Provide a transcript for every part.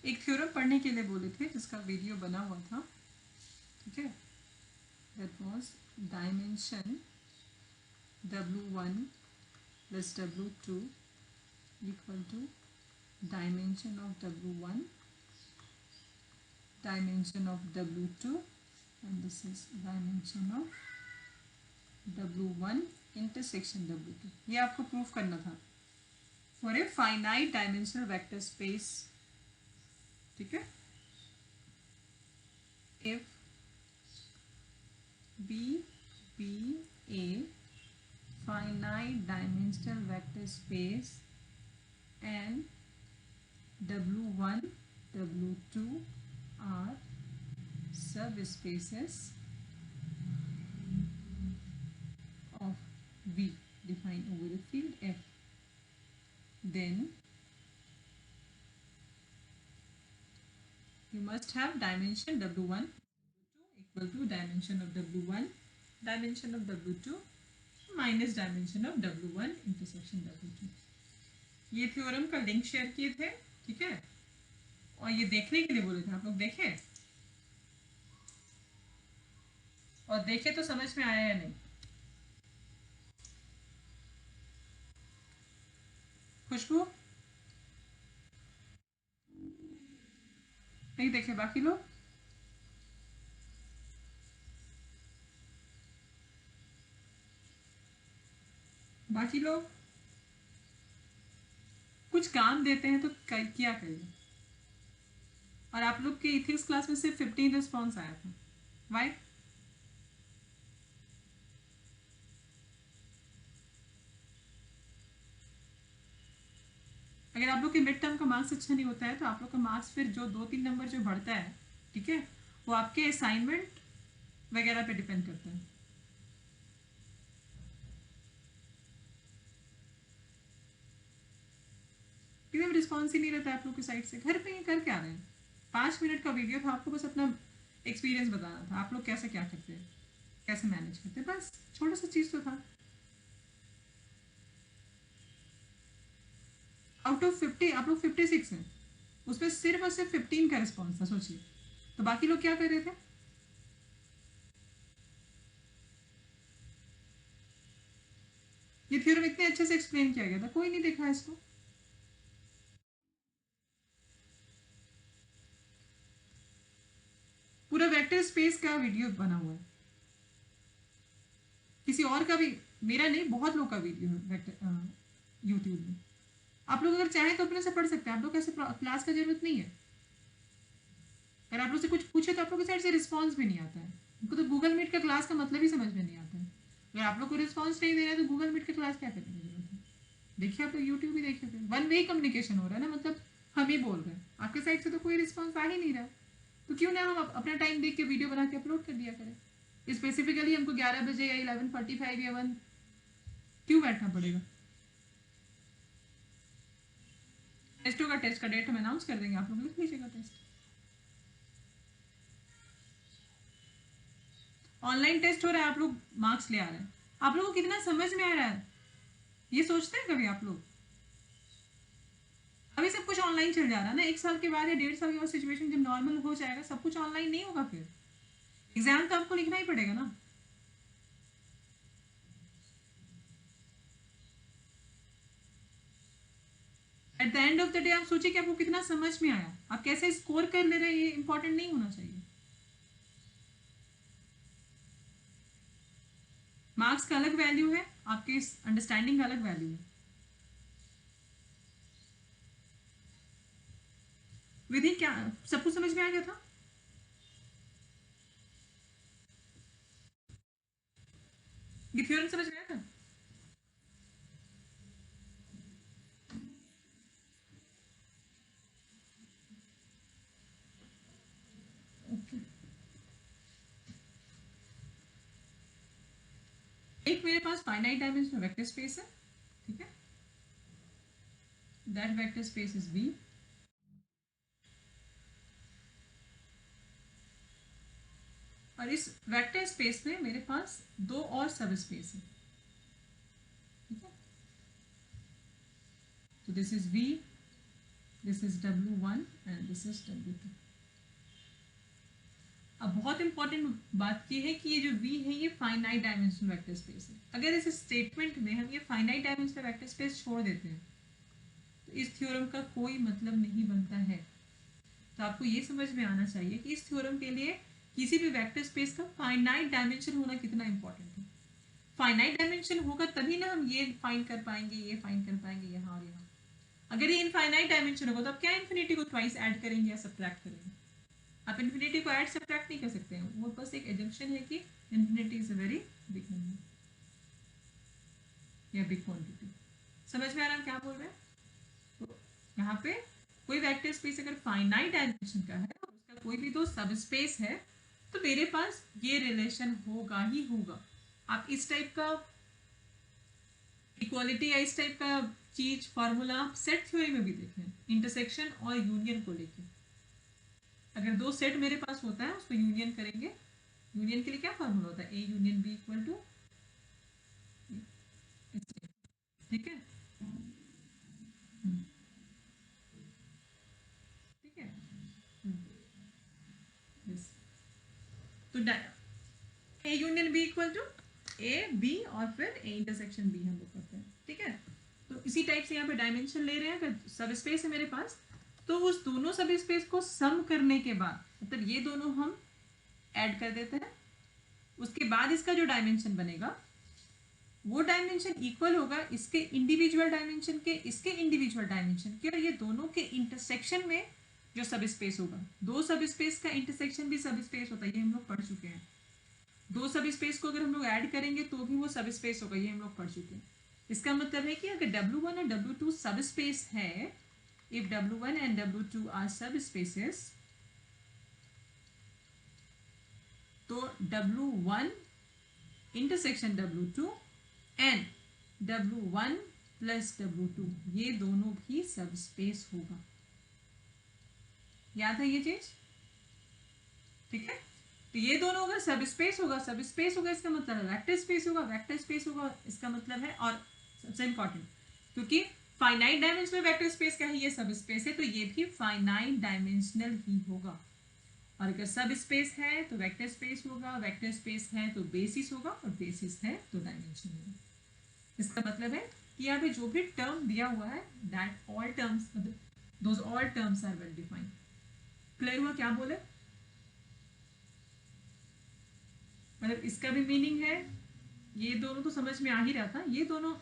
एक थ्योरम पढ़ने के लिए बोले थे जिसका वीडियो बना हुआ था, ठीक है। That was dimension W1 plus W2 equal to dimension of W1 dimension of W2 and this is dimension of W1 intersection W2। ये आपको प्रूफ करना था for a finite dimensional vector space, ठीक है। If B be a finite dimensional vector space and W1 W2 are subspaces of V defined over a field F, then you must have dimension W1 equal to dimension of W1 dimension of W2 minus dimension of W1 intersection W2। ये theorem का link share किए थे, ठीक है। और ये देखने के लिए बोले थे, आप लोग देखे और देखे तो समझ में आया या नहीं? खुशबू नहीं देखे? बाकी लोग बाकी लोग कुछ काम देते हैं तो क्या करिए। और आप लोग के इथिक्स क्लास में सिर्फ 15 रिस्पॉन्स आया था, वाई? अगर आप लोग के मिड टर्म का मार्क्स अच्छा नहीं होता है तो आप लोग का मार्क्स फिर जो 2-3 नंबर जो बढ़ता है, ठीक है, वो आपके असाइनमेंट वगैरह पे डिपेंड करता है। एकदम रिस्पॉन्स ही नहीं रहता है आप लोग की साइड से। घर पे ये कर क्या रहे हैं? 5 मिनट का वीडियो था, आपको बस अपना एक्सपीरियंस बताना था, आप लोग कैसे क्या करते हैं, कैसे मैनेज करते हैं, बस छोटा सा चीज़ तो था। आउट ऑफ 50 आप लोग 56 हैं, उसमें सिर्फ और सिर्फ 15 का रिस्पॉन्स था, सोचिए। तो बाकी लोग क्या कर रहे थे? ये थ्योरम इतने अच्छे से एक्सप्लेन किया गया था, कोई नहीं देखा इसको। पूरा वेक्टर स्पेस का वीडियो बना हुआ है, किसी और का भी, मेरा नहीं, बहुत लोग का वीडियो है वेक्टर यूट्यूब में। आप लोग अगर चाहें तो अपने से पढ़ सकते हैं, आप लोग ऐसे क्लास का जरूरत नहीं है। अगर आप लोग से कुछ पूछे तो आप लोग की साइड से रिस्पॉन्स भी नहीं आता है। उनको तो गूगल मीट का क्लास का मतलब ही समझ में नहीं आता है। अगर आप लोग को रिस्पॉन्स नहीं दे रहे हैं तो गूगल मीट का क्लास क्या करने की जरूरत है? देखिए आप लोग यूट्यूब ही देखिए, फिर वन वे कम्युनिकेशन हो रहा है ना, मतलब हम ही बोल रहे हैं, आपके साइड से तो कोई रिस्पॉन्स आ ही नहीं रहा। तो क्यों ना हम अपना टाइम देख के वीडियो बना के अपलोड कर दिया करें। स्पेसिफिकली हमको 11 बजे या 11:45 या 1 क्यों बैठना पड़ेगा? टेस्टों का टेस्ट का डेट हम अनाउंस कर देंगे, आप लोग लिख लीजिएगा टेस्ट। ऑनलाइन टेस्ट हो रहा है, आप लोग मार्क्स ले आ रहे हैं, आप लोगों को कितना समझ में आ रहा है ये सोचते हैं कभी आप लोग? अभी सब कुछ ऑनलाइन चल जा रहा है ना, 1 साल के बाद या 1.5 साल के बाद सिचुएशन जब नॉर्मल हो जाएगा, सब कुछ ऑनलाइन नहीं होगा, फिर एग्जाम तो आपको लिखना ही पड़ेगा ना। At the end of the day आप सोचिए कि आपको कितना समझ में आया, आप कैसे स्कोर कर ले रहे हैं, ये इंपॉर्टेंट नहीं होना चाहिए। मार्क्स का अलग वैल्यू है, आपके अंडरस्टैंडिंग का अलग वैल्यू है। विधि क्या सबको समझ में आ गया था? ये थ्योरम समझ में आया था? ओके। एक मेरे पास फाइनाइट डायमेंशनल वेक्टर स्पेस है, ठीक है। That vector space is V। और इस वेक्टर स्पेस में मेरे पास 2 और सब स्पेस है, ठीक है। तो this is V, this is W1 and this is W2। अब बहुत इंपॉर्टेंट बात ये है कि ये जो V है ये फाइनाइट डायमेंशनल वेक्टर स्पेस है। अगर इस स्टेटमेंट में हम ये फाइनाइट डायमेंशनल वेक्टर स्पेस छोड़ देते हैं तो इस थ्योरम का कोई मतलब नहीं बनता है। तो आपको ये समझ में आना चाहिए कि इस थ्योरम के लिए किसी भी वेक्टर स्पेस का फाइनाइट डायमेंशन होना कितना इंपॉर्टेंट है। फाइनाइट डायमेंशन होगा तभी ना हम ये फाइंड कर पाएंगे, ये फाइंड कर पाएंगे यहाँ और यहाँ। अगर ये इनफाइनाइट डायमेंशन होगा तो आप क्या इन्फिनिटी को ट्वाइस ऐड करेंगे या सब्ट्रैक्ट करेंगे? आप इन्फिनिटी को ऐड सब्ट्रैक्ट नहीं कर सकते हैं। वो बस एक एजम्पशन है कि infinity is a very big number या बिग क्वांटिटी। समझ में आ रहा है क्या बोल रहे हैं? तो यहाँ पे कोई वेक्टर स्पेस अगर फाइनाइट डायमेंशन का है और उसका कोई भी दो सब स्पेस है तो मेरे पास ये रिलेशन होगा ही होगा। आप इस टाइप का इक्वालिटी या इस टाइप का चीज फॉर्मूला सेट थ्योरी में भी देखें, इंटरसेक्शन और यूनियन को लेके। अगर दो सेट मेरे पास होता है उसको यूनियन करेंगे, यूनियन के लिए क्या फॉर्मूला होता है? A union B equal to, ठीक है, ठीक है। yes. तो A union B equal to A B और फिर ए इंटरसेक्शन बी हम लोग करते हैं, ठीक है। तो इसी टाइप से यहाँ पे डायमेंशन ले रहे हैं। अगर सब स्पेस है मेरे पास तो उस दोनों सब स्पेस को सम करने के बाद, मतलब ये दोनों हम ऐड कर देते हैं, उसके बाद इसका जो डायमेंशन बनेगा वो डायमेंशन इक्वल होगा इसके इंडिविजुअल डायमेंशन के, इसके इंडिविजुअल डायमेंशन के, और ये दोनों के इंटरसेक्शन में जो सब स्पेस होगा। दो सब स्पेस का इंटरसेक्शन भी सब स्पेस होता है, ये हम लोग पढ़ चुके हैं। दो सब स्पेस को अगर हम लोग ऐड करेंगे तो भी वो सब स्पेस होगा, ये हम लोग पढ़ चुके हैं। इसका मतलब है कि अगर W1 और W2 सब स्पेस है, if W1 and W2 are subspaces, तो W1 intersection W2 and W1 plus W2 ये दोनों भी सब स्पेस होगा। याद है ये चीज? ठीक है। तो ये दोनों अगर सब स्पेस होगा, सब स्पेस होगा इसका मतलब है वेक्टर स्पेस होगा, वेक्टर स्पेस होगा इसका मतलब है, और सबसे इंपॉर्टेंट क्योंकि फाइनाइट डायमेंशनल वेक्टर स्पेस का ही ये सब स्पेस है तो ये भी फाइनाइट डायमेंशनल ही होगा। और अगर सब स्पेस है तो वेक्टर स्पेस होगा, वेक्टर स्पेस है तो बेसिस होगा, और बेसिस है तो डायमेंशन होगा। इसका मतलब है कि यहाँ पे जो भी टर्म दिया हुआ है that all terms, those all terms are well defined. Clear हुआ क्या बोले? मतलब इसका भी मीनिंग है, ये दोनों तो समझ में आ ही रहा था, ये दोनों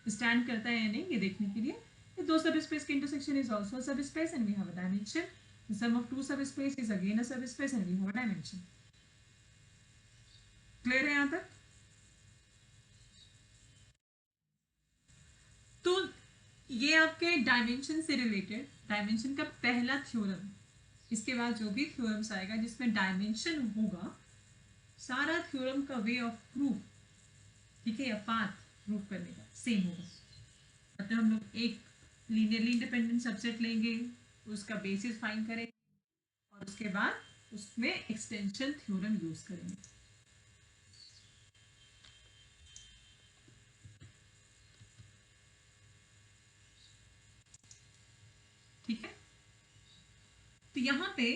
स्टैंड करता है या नहीं ये देखने के लिए। दो सब स्पेस के intersection is also subspace and we have a dimension. The sum of two subspace is again a subspace and we have a dimension. Clear है यहां तक? तो ये आपके डायमेंशन से रिलेटेड डायमेंशन का पहला थ्योरम। इसके बाद जो भी थ्योरम्स आएगा जिसमें डायमेंशन होगा, सारा थ्योरम का वे ऑफ प्रूफ, ठीक है, या पाथ प्रूफ करने का सेम होगा। मतलब हम लोग एक लीनियरली इंडिपेंडेंट सबसेट लेंगे, उसका बेसिस फाइंड करेंगे और उसके बाद उसमें एक्सटेंशन थ्योरम यूज करेंगे। ठीक है। तो यहां पे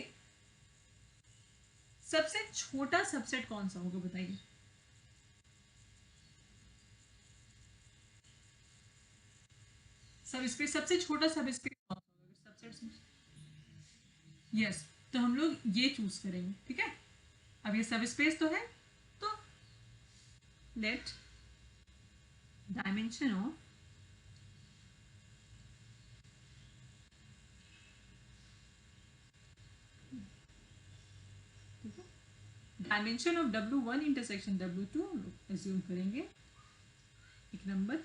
सबसे छोटा सबसेट कौन सा होगा बताइए? सब स्पेस सबसे छोटा सब स्पेस कौन सा होगा सबसेट? यस, तो हम लोग ये चूज करेंगे, ठीक है। अब ये सब स्पेस तो है, तो let dimension of dimension of W1 intersection W2 assume करेंगे एक नंबर।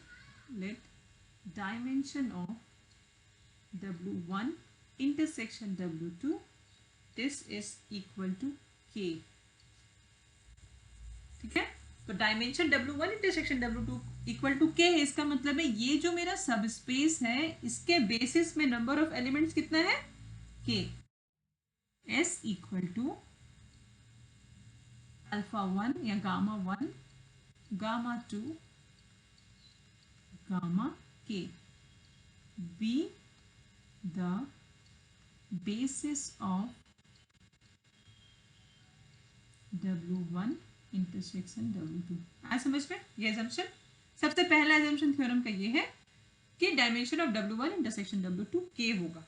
Let dimension of W1 intersection W2 this is equal to K। ठीक है। तो dimension W1 intersection W2 equal to K है। इसका मतलब है ये जो मेरा सब स्पेस है इसके बेसिस में नंबर ऑफ एलिमेंट्स कितना है? K। S equal to alpha 1 या gamma 1, gamma 2, gamma K, be the basis of W1 intersection W2। आज समझ में ये assumption? सबसे पहला assumption थ्योरम का ये है कि dimension of W1 intersection W2 K होगा।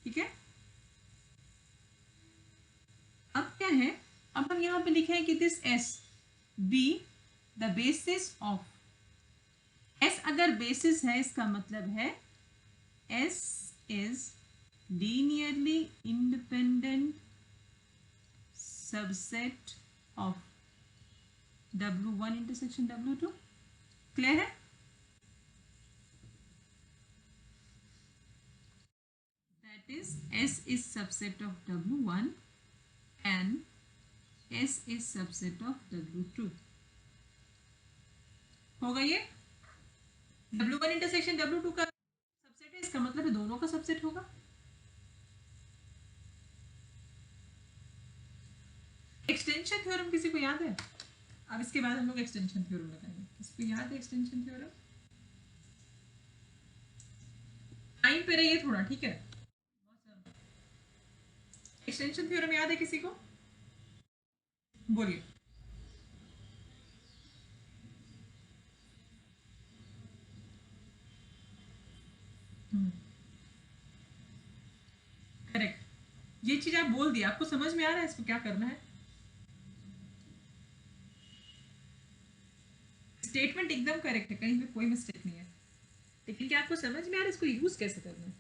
ठीक है, अब क्या है, अब हम यहां पे लिखे हैं कि this S be the basis of, S अगर बेसिस है इसका मतलब है S is linearly independent subset of W1 intersection W2। Clear है? That is S is subset of W1 and S is subset of W2। होगा ये W1 intersection W2 का subset है, इसका मतलब है दोनों का सबसेट होगा। एक्सटेंशन थ्योरम किसी को याद है? अब इसके बाद हम लोग एक्सटेंशन थ्योरम लगाएंगे। किसी को याद है एक्सटेंशन थ्योरम? टाइम पे रहिए थोड़ा, ठीक है। एक्सटेंशन थ्योरम याद है किसी को? बोलिए। करेक्ट, ये चीज आप बोल दिया, आपको समझ में आ रहा है इसको क्या करना है? स्टेटमेंट एकदम करेक्ट है, कहीं पे कोई मिस्टेक नहीं है, लेकिन क्या आपको समझ में आ रहा है इसको यूज कैसे करना है?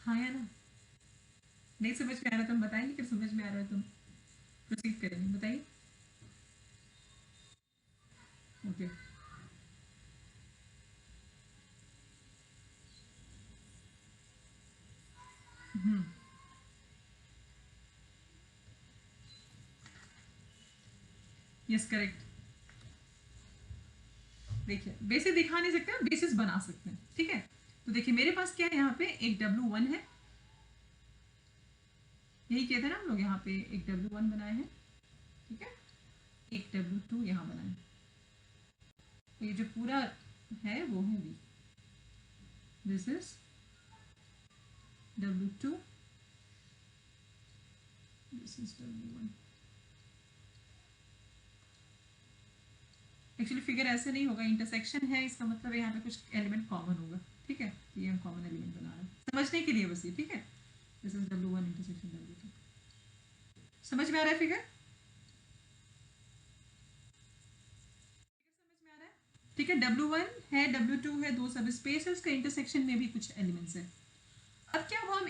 हाँ या ना? नहीं समझ में आ रहा तो हम बताएंगे, फिर समझ में आ रहा है तो प्रोसीड करेंगे। बताइए। Okay, yes correct. देखिए बेसिस दिखा नहीं सकते, हम बेसिस बना सकते हैं, ठीक है। तो देखिए मेरे पास क्या है, यहाँ पे एक W1 है, यही कहते हैं ना हम लोग, यहाँ पे एक W1 बनाए हैं, ठीक है, एक W2 यहाँ बनाए हैं। तो ये जो पूरा है वो है V, this is W2, this is W1। Actually figure ऐसे नहीं होगा, इंटरसेक्शन है इसका मतलब यहाँ पे कुछ एलिमेंट कॉमन होगा, ठीक है। ये हम कॉमन एलिमेंट बना रहे हैं समझने के लिए बस ये, ठीक है। This is W1 intersection W2। समझ में आ रहा है फिगर? समझ में आ रहा है, ठीक है। W1 है, W2 है, दो सब स्पेस है, उसका इंटरसेक्शन में भी कुछ एलिमेंट्स है। अब क्या हुआ,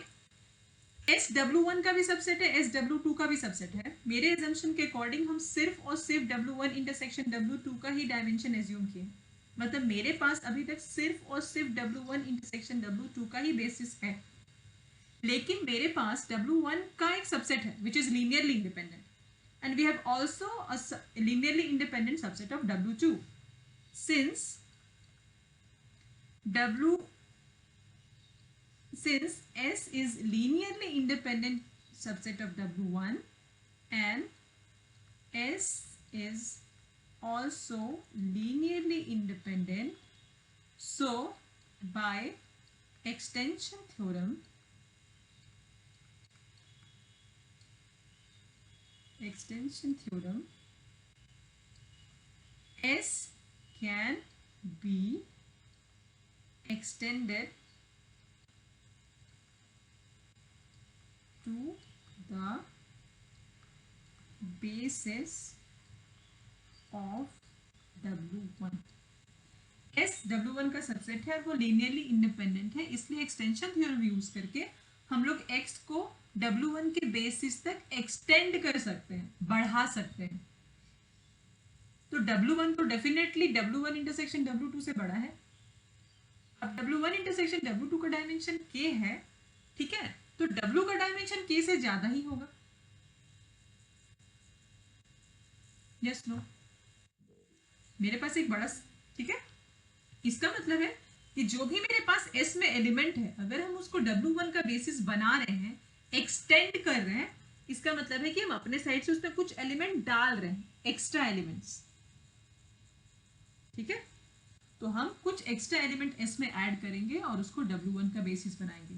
एस W1 का भी सबसेट है, एस W2 का भी सबसेट है। मेरे एजम्पशन के अकॉर्डिंग हम सिर्फ और सिर्फ W1 इंटरसेक्शन W2 का ही डायमेंशन एज्यूम किए, मतलब मेरे पास अभी तक सिर्फ और सिर्फ W1 इंटरसेक्शन W2 का ही बेसिस है, लेकिन मेरे पास W1 का एक सबसेट है which is linearly independent and we have also a linearly independent subset of W2 since W since S is linearly independent subset of W1 and S is also linearly independent, so by extension theorem S can be extended to the basis of W1। S W1 का subset है और वो linearly independent है, इसलिए extension theorem use करके हम लोग X को W1 के बेसिस तक एक्सटेंड कर सकते हैं, बढ़ा सकते हैं। तो W1 तो डेफिनेटली W1 इंटरसेक्शन W2 से बड़ा है। अब W1 इंटरसेक्शन W2 का डायमेंशन K है, ठीक है, तो W का डायमेंशन K से ज्यादा ही होगा। Yes no? मेरे पास एक बड़ा, ठीक है, इसका मतलब है कि जो भी मेरे पास S में एलिमेंट है, अगर हम उसको W1 का बेसिस बना रहे हैं, एक्सटेंड कर रहे हैं, इसका मतलब है कि हम अपने साइड से उसमें कुछ एलिमेंट डाल रहे हैं, एक्स्ट्रा एलिमेंट्स, ठीक है। तो हम कुछ एक्स्ट्रा एलिमेंट एस में ऐड करेंगे और उसको W1 का बेसिस बनाएंगे।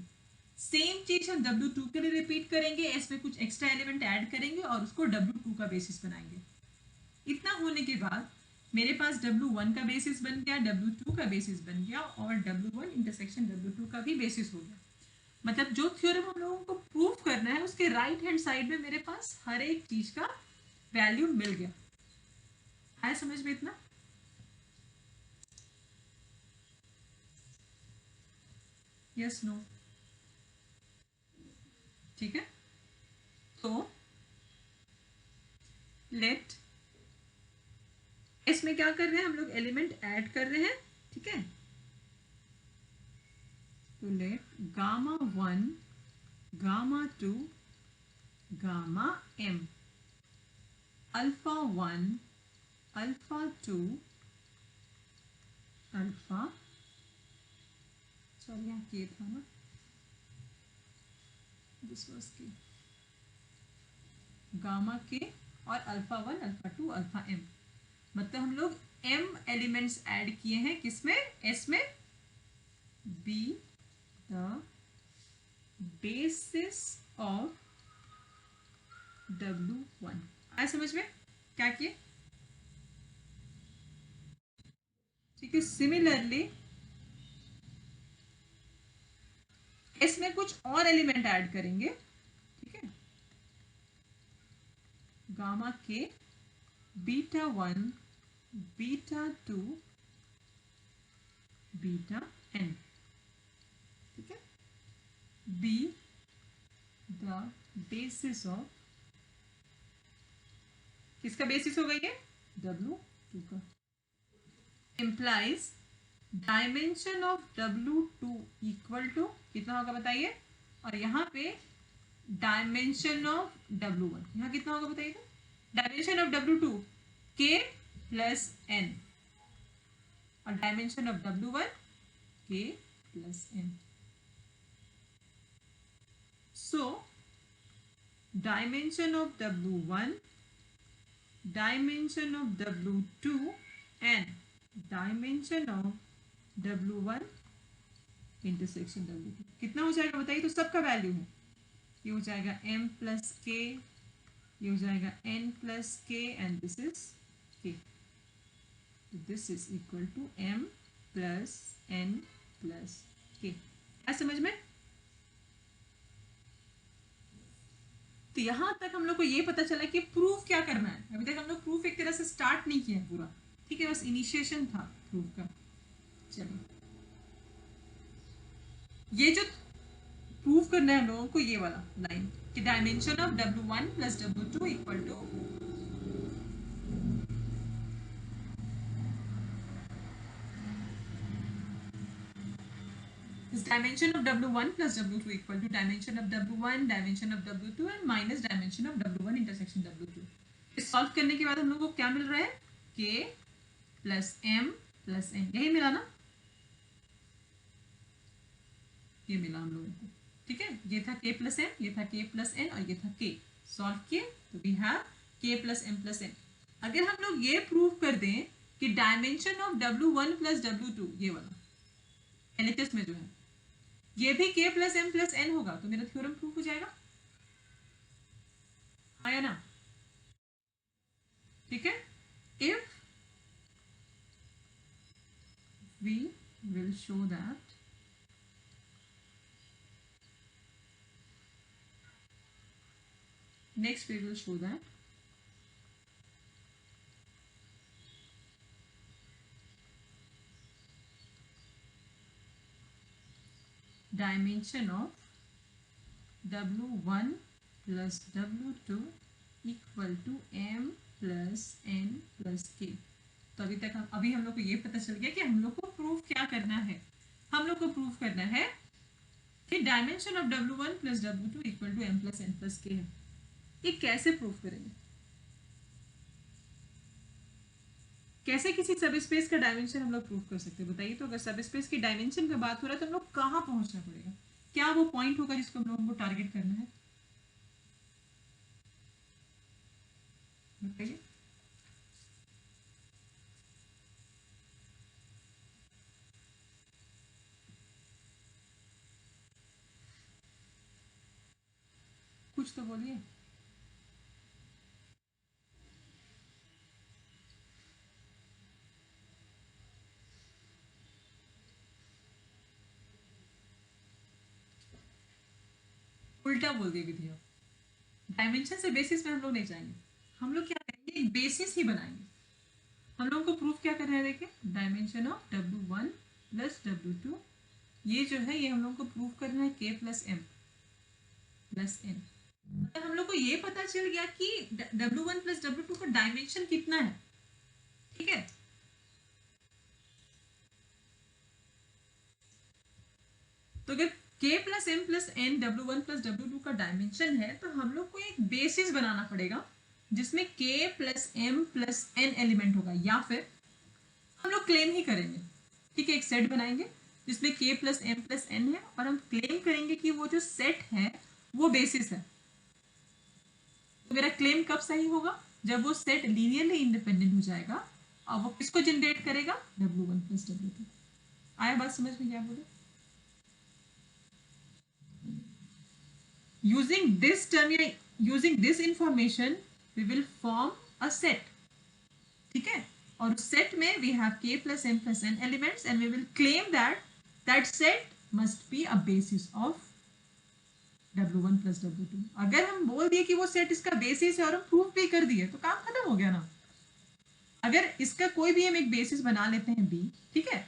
सेम चीज हम W2 के लिए रिपीट करेंगे, एस में कुछ एक्स्ट्रा एलिमेंट ऐड करेंगे और उसको W2 का बेसिस बनाएंगे। इतना होने के बाद मेरे पास W1 का बेसिस बन गया, W2 का बेसिस बन गया और W1 इंटरसेक्शन W2 का भी बेसिस हो गया। मतलब जो थ्योरम हम लोगों को प्रूव करना है उसके राइट हैंड साइड में मेरे पास हर एक चीज का वैल्यू मिल गया। आया समझ में इतना? Yes no? ठीक है, तो लेट इसमें क्या कर रहे हैं हम लोग, एलिमेंट ऐड कर रहे हैं। ठीक है, तो let gamma 1 gamma 2 gamma m alpha 1 alpha 2 alpha, sorry यहाँ के था ना, दिस वाज के, गामा के और अल्फा 1 अल्फा 2 अल्फा m। मतलब हम लोग m एलिमेंट्स ऐड किए हैं किसमें, s में। B the basis of W1। आया समझ में क्या किए? ठीक है, सिमिलरली इसमें कुछ और एलिमेंट ऐड करेंगे। ठीक है, गामा के बीटा 1 बीटा 2 बीटा n। ठीक है, बी द बेसिस ऑफ, किसका बेसिस होगा ये, W2 का। implies dimension of W2 equal to कितना होगा बताइए, और यहाँ पे डायमेंशन ऑफ W1 यहाँ कितना होगा बताइए। Dimension of W2 K plus N और dimension of W1 K plus N। So dimension of W1, dimension of W2 and dimension of W1 intersection W2 कितना हो जाएगा बताइए। तो सबका वैल्यू है, ये हो जाएगा m प्लस के, ये हो जाएगा n plus K and this is k। तो this is equal to m plus n plus k। क्या समझ में? तो यहां तक हम लोग को ये पता चला कि प्रूफ क्या करना है। अभी तक हम लोग प्रूफ एक तरह से स्टार्ट नहीं किया पूरा, ठीक है, बस इनिशिएशन था प्रूफ का। चलिए, ये जो प्रूफ करना है हम लोगों को, ये वाला लाइन कि dimension of W1 plus W2 equal to dimension of W1 plus W2 equal to dimension of W1 dimension of W2 and minus dimension of W1 intersection W2। इस सॉल्व करने के बाद हम लोग को क्या मिल रहा है, K plus M plus N, यही मिला ना, ये मिला हम लोगों को। ठीक है, ये था K प्लस M, ये था K प्लस N और ये था K। सॉल्व किए तो we have K plus M plus N। अगर हम लोग ये प्रूव कर दें कि dimension of W1 plus W2 ये वाला LHS में जो है ये भी K plus M plus N होगा, तो मेरा थ्योरम प्रूफ हो जाएगा। आया ना? ठीक है, if we will show that next we will show that dimension of W1 plus W2 equal to M plus N plus K। तो अभी हम लोग को ये पता चल गया कि हम लोग को प्रूफ क्या करना है। हम लोग को प्रूफ करना है कि dimension of W1 plus W2 equal to M plus N plus K है। ये कैसे प्रूफ करेंगे, कैसे किसी सब स्पेस का डायमेंशन हम लोग प्रूफ कर सकते हैं बताइए। तो अगर सब स्पेस की डायमेंशन का बात हो रहा है तो हम लोग कहाँ पहुंचना पड़ेगा, क्या वो पॉइंट होगा जिसको हम लोगों को टारगेट करना है, बताइए। कुछ तो बोलिए। उल्टा बोल दिए विधि। डायमेंशन से बेसिस में हम लोग नहीं जाएंगे, हम लोग क्या करेंगे, एक बेसिस ही बनाएंगे। हम लोगों को प्रूफ क्या करना है, देखिए dimension of W1 plus W2, ये जो है ये हम लोग को प्रूफ करना है K plus M plus N। अगर हम लोग को ये पता चल गया कि W1 प्लस W2 का डायमेंशन कितना है, ठीक है, तो अगर K plus M plus N W1 plus W2 का डायमेंशन है तो हम लोग को एक बेसिस बनाना पड़ेगा जिसमें K plus M plus N element होगा, या फिर हम लोग क्लेम ही करेंगे, ठीक है, एक सेट बनाएंगे जिसमें K plus M plus N है और हम क्लेम करेंगे कि वो जो सेट है वो बेसिस है। तो मेरा क्लेम कब सही होगा, जब वो सेट लीनियरली इंडिपेंडेंट हो जाएगा और वो किसको जनरेट करेगा, W1 प्लस W2। आया बात समझ में, क्या बोले? Using this term या using this information we will form a set, ठीक है, और सेट में we have K plus M plus N elements and we will claim that that set must be a basis of W1 plus W2। अगर हम बोल दिए कि वो सेट इसका बेसिस है और हम प्रूफ भी कर दिए तो काम खत्म हो गया ना। अगर इसका कोई भी हम एक बेसिस बना लेते हैं B, ठीक है,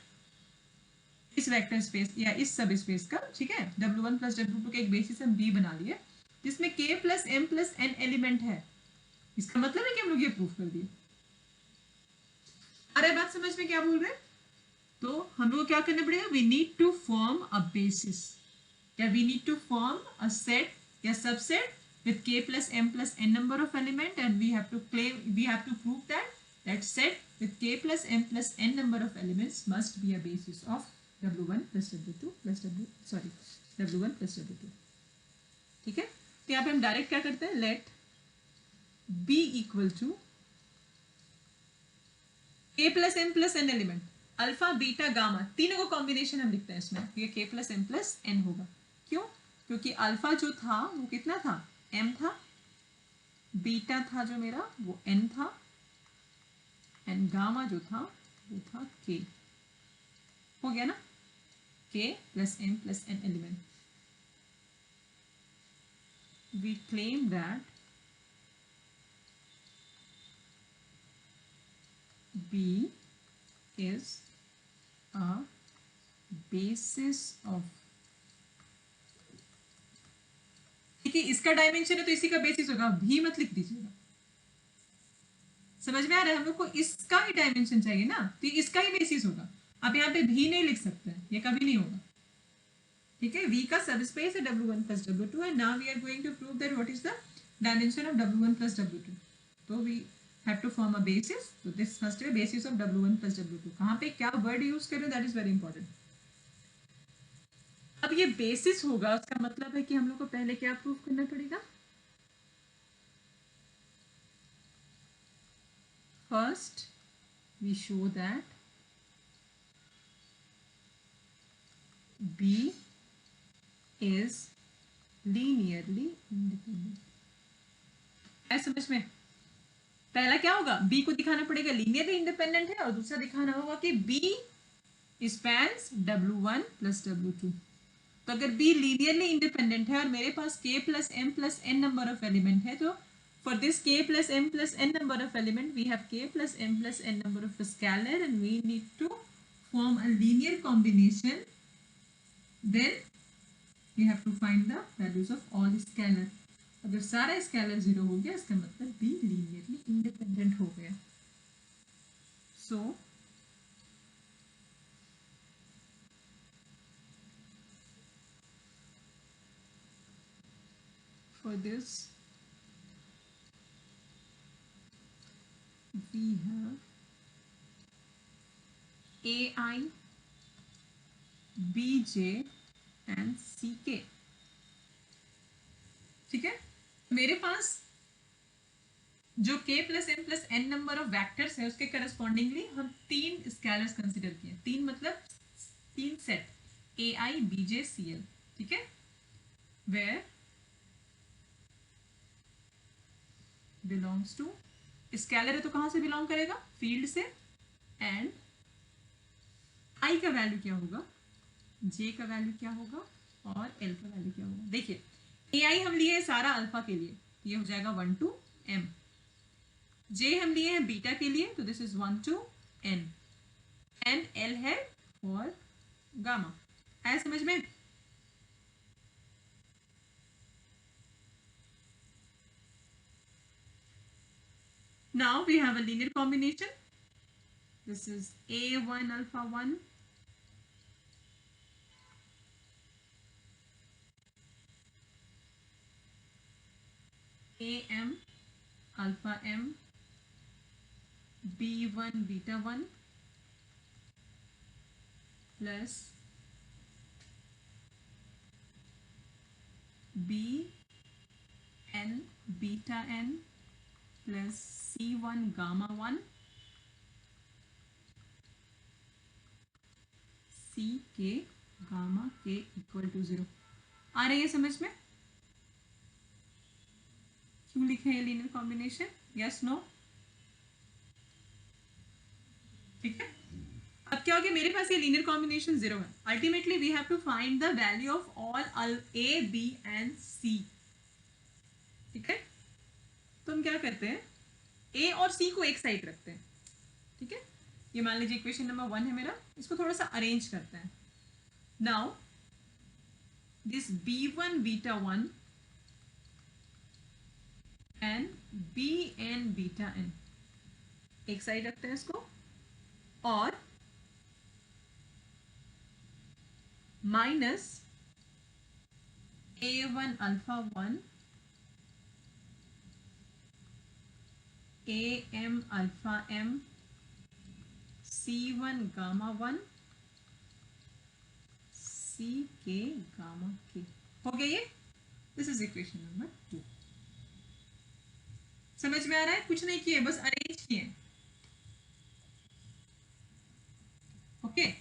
इस वेक्टर स्पेस या इस सब स्पेस का, ठीक है, W1 प्लस W2 का एक बेसिस हम B बना लिए जिसमें K plus M plus N element है, इसका मतलब है कि हम लोग ये प्रूफ कर दिए। अरे बात समझ में, क्या बोल रहे हैं? तो हम लोग क्या करना पड़ेगा, we need to form a basis, या we need to form a set या subset with K plus M plus N number of element and we have to prove that that set with K plus M plus N number of elements must be a basis of W1 plus W2 plus W1 plus W2, ठीक है। तो यहाँ पे हम direct क्या करते हैं, let B equal to K plus M plus N element, alpha beta gamma तीनों को कॉम्बिनेशन हम लिखते हैं इसमें, ये K plus M plus N होगा। क्यों? क्योंकि अल्फा जो था वो कितना था, M था, बीटा था जो मेरा वो N था, एंड गामा जो था वो था K। हो गया ना, K plus M plus N element. We claim that B is a basis of, देखिए इसका डायमेंशन है तो इसी का बेसिस होगा, भी मत लिख दीजिएगा। समझ में आ रहा है, हम लोग को इसका ही डायमेंशन चाहिए ना, तो इसका ही बेसिस होगा। आप यहाँ पे भी नहीं लिख सकते हैं, ये कभी नहीं होगा, ठीक है। V का सब स्पेस है W1 plus W2 है। Now we are going to prove that what is the dimension of W1 plus W2। तो we have to form a basis, तो this must be basis of W1 plus W2। कहाँ पे क्या word use कर रहे हो, that is very important. अब ये बेसिस होगा, उसका मतलब है कि हम लोग को पहले क्या प्रूव करना पड़ेगा, first we show that B is linearly independent। है समझ में? पहला क्या होगा, B को दिखाना पड़ेगा लीनियरली इंडिपेंडेंट है, और दूसरा दिखाना होगा कि B spans W1 plus W2। तो अगर B लीनियरली इंडिपेंडेंट है और मेरे पास K plus M plus N number of element है, तो for this K plus M plus N number of element we have K plus M plus N number of scalar and we need to form a linear combination, then we have to find the values of all scalar। अगर सारा scalar zero हो गया इसका मतलब B linearly independent हो गया। So for this we have AI, BJ and CK, ठीक है। मेरे पास जो K plus M plus N number of vectors है उसके करस्पॉन्डिंगली हम तीन स्केलर्स कंसिडर किए, तीन मतलब तीन सेट AI, BJ, CL, ठीक है, वेयर बिलोंग्स टू, स्केलर है तो कहाँ से बिलोंग करेगा, फील्ड से, एंड आई का वैल्यू क्या होगा, जे का वैल्यू क्या होगा, और एल का वैल्यू क्या होगा। देखिए ए आई हम लिए सारा अल्फा के लिए, ये हो जाएगा 1 to m, जे हम लिए हैं बीटा के लिए, तो this is 1 to n, and L है और गामा। आया समझ में? Now we have a linear combination. This is A1 alpha 1 AM alpha M B1 beta 1 plus BN beta N plus C1 gamma 1 C के gamma के equal to 0। आ रही है समझ में? क्यों लिखे हैं लीनियर कॉम्बिनेशन? Yes no? ठीक है, अब क्या हो गया, मेरे पास ये लीनियर कॉम्बिनेशन 0 है। Ultimately we have to find the value of all A B and C. ठीक है, तो हम क्या करते हैं, ए और सी को एक साइड रखते हैं। ठीक है, ये मान लीजिए इक्वेशन नंबर 1 है मेरा, इसको थोड़ा सा अरेंज करते हैं। Now this B1 beta 1 and BN beta N एक साइड रखते हैं इसको, और minus A1 alpha 1 AM alpha M C1 gamma 1 C के गामा के। हो गया ये? This is equation number 2। समझ में आ रहा है? कुछ नहीं किए, बस अरेंज किए। ओके,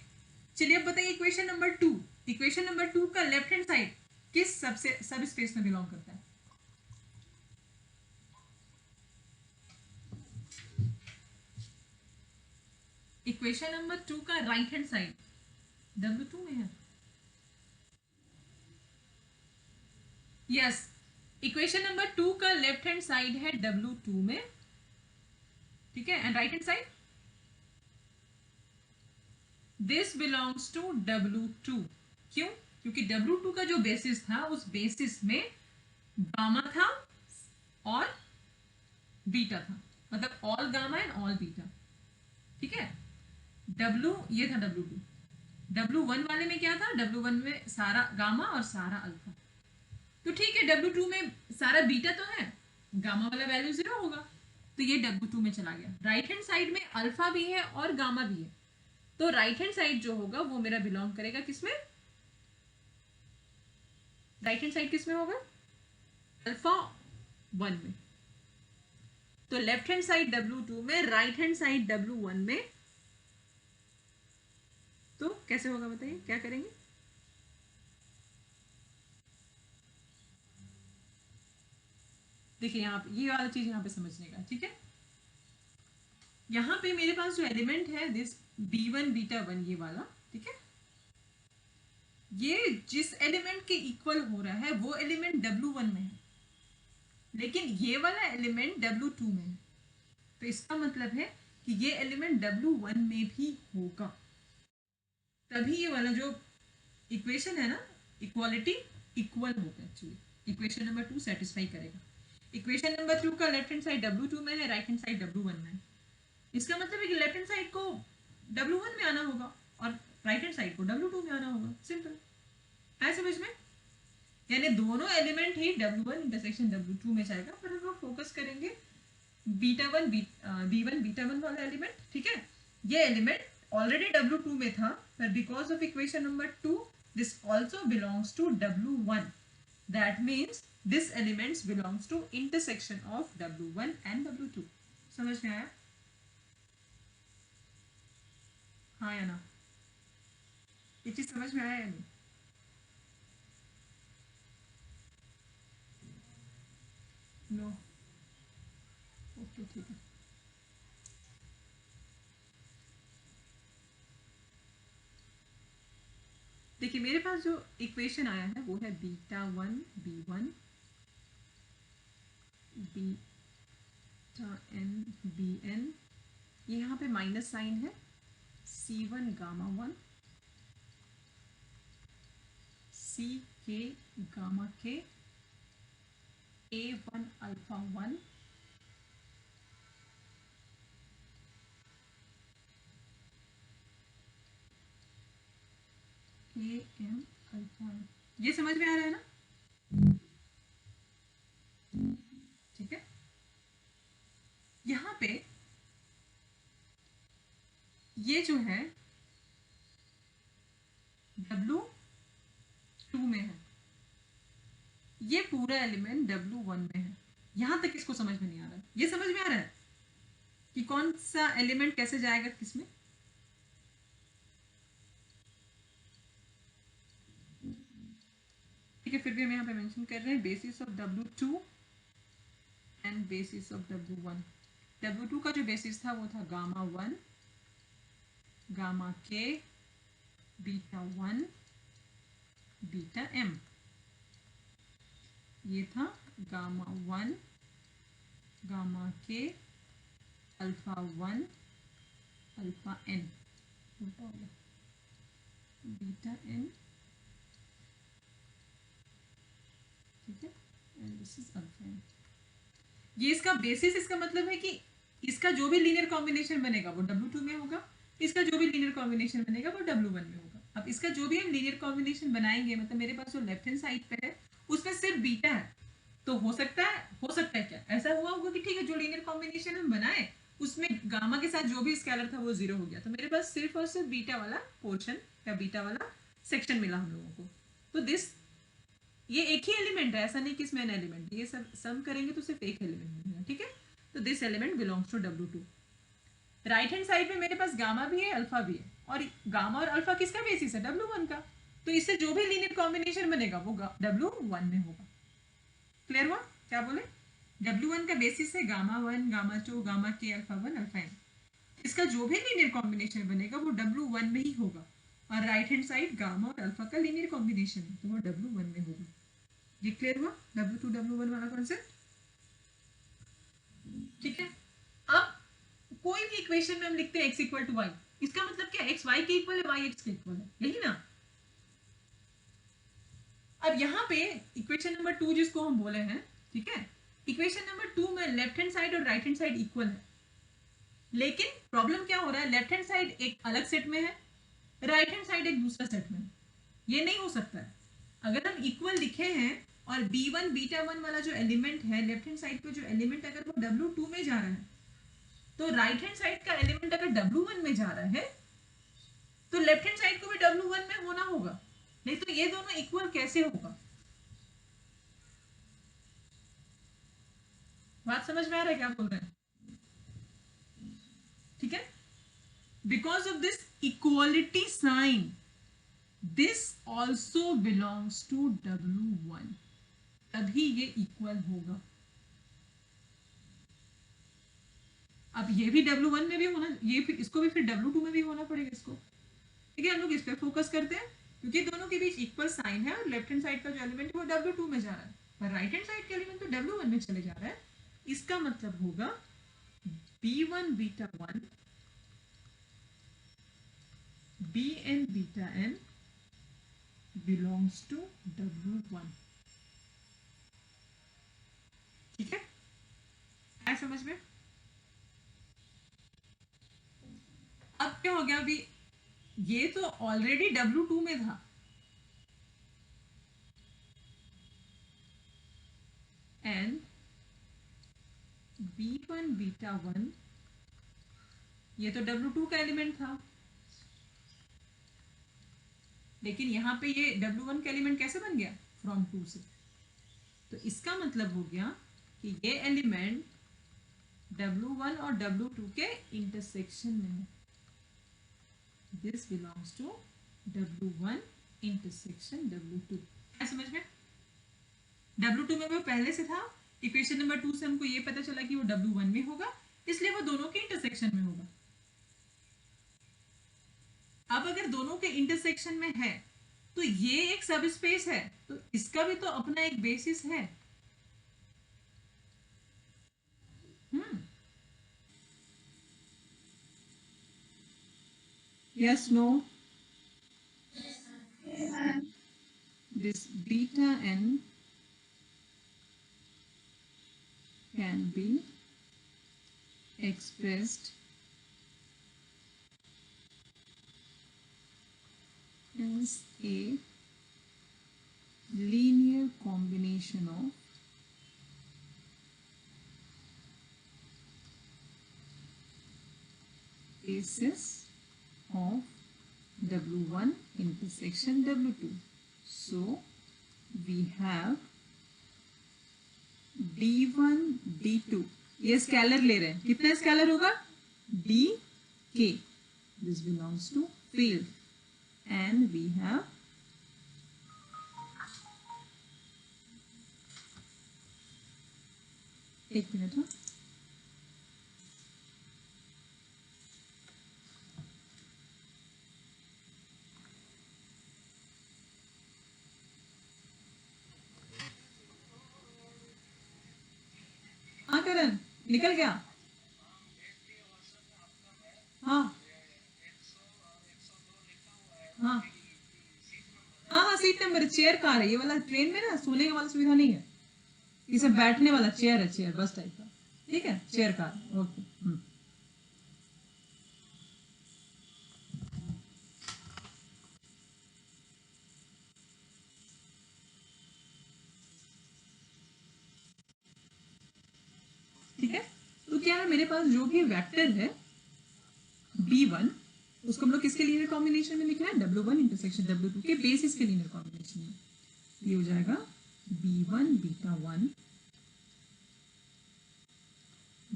चलिए अब बताइए इक्वेशन नंबर 2। इक्वेशन नंबर 2 का लेफ्ट हैंड साइड किस सब स्पेस में बिलोंग करता है? इक्वेशन नंबर 2 का राइट हैंड साइड W2 में है। यस, इक्वेशन नंबर 2 का लेफ्ट हैंड साइड है W2 में। ठीक है, and right hand side this belongs to W2। क्यों? क्योंकि W2 का जो बेसिस था, उस बेसिस में गामा था और बीटा था, मतलब all gamma and all beta. ठीक है, W ये था W2, W1 वाले में क्या था, W1 में सारा गामा और सारा अल्फा। तो ठीक है, W2 में सारा बीटा तो है, गामा वाला वैल्यू 0 होगा, तो ये W2 में चला गया। राइट हैंड साइड में अल्फा भी है और गामा भी है, तो राइट हैंड साइड जो होगा वो मेरा बिलोंग करेगा किसमें, राइट हैंड साइड किसमें होगा, अल्फा 1 में। तो लेफ्ट हैंड साइड W2 में, राइट हैंड साइड W1 में। तो कैसे होगा बताइए, क्या करेंगे? देखिए यहाँ ये वाला चीज यहाँ पे समझने का। ठीक है, यहाँ पे मेरे पास जो एलिमेंट है दिस B1 बीटा 1 ये वाला, ठीक है, ये जिस एलिमेंट के इक्वल हो रहा है वो एलिमेंट W1 में है, लेकिन ये वाला एलिमेंट W2 में है। तो इसका मतलब है कि ये एलिमेंट W1 में भी होगा, तभी ये वाला जो इक्वेशन है ना, इक्वालिटी इक्वल होगा। एक्चुअली इक्वेशन नंबर 2 सेटिस्फाई करेगा। इक्वेशन नंबर 2 का लेफ्ट हैंड साइड W2 में है, राइट हैंड साइड W1 में है। इसका मतलब है कि लेफ्ट हैंड साइड को W1 में आना होगा और राइट हैंड साइड को W2 में आना होगा। सिंपल है समझ में? यानी दोनों एलिमेंट ही W1 इंटरसेक्शन W2 में जाएगा, पर हम लोग फोकस करेंगे B1 बीटा 1 वाला एलिमेंट। ठीक है, ये एलिमेंट ऑलरेडी W2 में था, पर because of equation number 2 this also belongs to W1। That means this elements belongs to intersection of W1 and W2। समझ में आया? हाँ या ना? ये चीज समझ में आया या नहीं? नो? तो ठीक है। देखिए मेरे पास जो इक्वेशन आया है वो है beta 1 b1 beta n bn, ये यहाँ पे माइनस साइन है, c1 gamma 1 ck gamma k a1 alpha 1 am alpha. ये समझ में आ रहा है ना? ठीक है, यहाँ पे ये जो है W2 में है, ये पूरा एलिमेंट W1 में है। यहां तक इसको समझ में नहीं आ रहा है। ये समझ में आ रहा है कि कौन सा एलिमेंट कैसे जाएगा किसमें? ठीक है, फिर भी हम यहाँ पे मेंशन कर रहे हैं basis of W2 and bases of W1। W2 का जो बेसिस था वो था gamma 1 gamma k beta 1 beta m। ये था gamma 1 gamma k alpha 1 alpha n beta n, ठीक है, and this is alpha n। ये इसका बेसिस, इसका मतलब है कि इसका जो भी लीनियर कॉम्बिनेशन बनेगा वो W2 में होगा, इसका जो भी लीनियर कॉम्बिनेशन बनेगा वो W1 में होगा। अब इसका जो भी हम लीनियर कॉम्बिनेशन बनाएंगे, मतलब मेरे पास जो लेफ्ट हैंड साइड पे है उसमें सिर्फ बीटा है, तो हो सकता है क्या ऐसा हुआ होगा कि ठीक है जो लीनियर कॉम्बिनेशन हम बनाए उसमें गामा के साथ जो भी स्केलर था वो 0 हो गया, तो मेरे पास सिर्फ और सिर्फ बीटा वाला पोर्शन या बीटा वाला सेक्शन मिला हम लोगों को। तो दिस, ये एक ही एलिमेंट है, ऐसा नहीं कि इसमें एन एलिमेंट, ये सब सम करेंगे तो सिर्फ एक एलिमेंट मिलेगा। ठीक है, तो this element belongs to W2। Right hand side में मेरे पास गामा भी है अल्फा भी है, और गामा और अल्फा किसका बेसिस है? W1 का, तो इससे जो भी लीनियर कॉम्बिनेशन बनेगा वो W1 में होगा। क्लियर हुआ? क्या बोले? W1 का बेसिस है gamma 1 gamma 2 gamma k alpha 1 alpha n। इसका जो भी लीनियर कॉम्बिनेशन बनेगा वो W1 में ही होगा, और राइट हैंड साइड गामा और अल्फा का लीनियर कॉम्बिनेशन है तो वो W1 में होगा। ये क्लियर हुआ W2 W1 वाला कॉन्सेप्ट? ठीक है, अब कोई भी इक्वेशन में हम लिखते हैं x इक्वल टू वाई, इसका मतलब क्या? x y के इक्वल है, y x के इक्वल है, यही ना? अब यहाँ पे इक्वेशन नंबर 2 जिसको हम बोले हैं, ठीक है, इक्वेशन नंबर 2 में लेफ्ट हैंड साइड और राइट हैंड साइड इक्वल है, लेकिन प्रॉब्लम क्या हो रहा है? लेफ्ट हैंड साइड एक अलग सेट में है, राइट हैंड साइड एक दूसरा सेट में है। ये नहीं हो सकता है। अगर हम इक्वल लिखे हैं और b1 बीटा 1 वाला जो एलिमेंट है लेफ्ट हैंड साइड पे, जो एलिमेंट अगर वो W2 में जा रहा है, तो राइट हैंड साइड का एलिमेंट अगर W1 में जा रहा है तो लेफ्ट हैंड साइड को भी W1 में होना होगा, नहीं तो ये दोनों इक्वल कैसे होगा? बात समझ में आ रहा है क्या बोल रहे हैं? ठीक है, because of this equality sign this also belongs to W1, तभी ये इक्वल होगा। अब ये भी W1 में भी होना, ये फिर इसको भी फिर W2 में भी होना पड़ेगा इसको। ठीक है, हम लोग इस पे फोकस करते हैं क्योंकि दोनों के बीच इक्वल साइन है, और लेफ्ट हैंड साइड का जो एलिमेंट है वो W2 में जा रहा है, पर राइट हैंड साइड का एलिमेंट तो W1 में चले जा रहा है। इसका मतलब होगा B1 beta 1 Bn beta n belongs to W1। ठीक है, आया समझ में? अब क्या हो गया? अभी ये तो ऑलरेडी W2 में था, एंड B1 बीटा 1 ये तो W2 का एलिमेंट था, लेकिन यहाँ पे ये W1 का एलिमेंट कैसे बन गया? फ्रॉम 2 से। तो इसका मतलब हो गया कि ये एलिमेंट W1 और W2 के इंटरसेक्शन में है। This belongs to W1 intersection W2। क्या समझ में? W2 में वो पहले से था, इक्वेशन नंबर 2 से हमको ये पता चला कि वो W1 में होगा, इसलिए वो दोनों के इंटरसेक्शन में होगा। अब अगर दोनों के इंटरसेक्शन में है तो ये एक सब स्पेस है, तो इसका भी तो अपना एक बेसिस है। Yes no? This beta n can be expressed as a linear combination of bases of W1 intersection W2. So we have D1 D2, ये स्केलर ले रहे हैं, कितना स्केलर होगा? DK. This belongs to field, and we have एक minute. हाँ करण, निकल गया। हाँ हाँ हाँ हाँ, सीट नंबर चेयर कार है, ये वाला ट्रेन में ना सोने का वाला सुविधा नहीं है, ये सब बैठने वाला चेयर है, चेयर बस टाइप का, ठीक है, चेयर कार। ओके। ठीक है, तो क्या है, मेरे पास जो भी वेक्टर है B1, उसको हम लोग किसके लीनियर कॉम्बिनेशन में लिखना है? W1 इंटरसेक्शन W2 के बेसिस के लीनियर कॉम्बिनेशन में। ये हो जाएगा B1 beta 1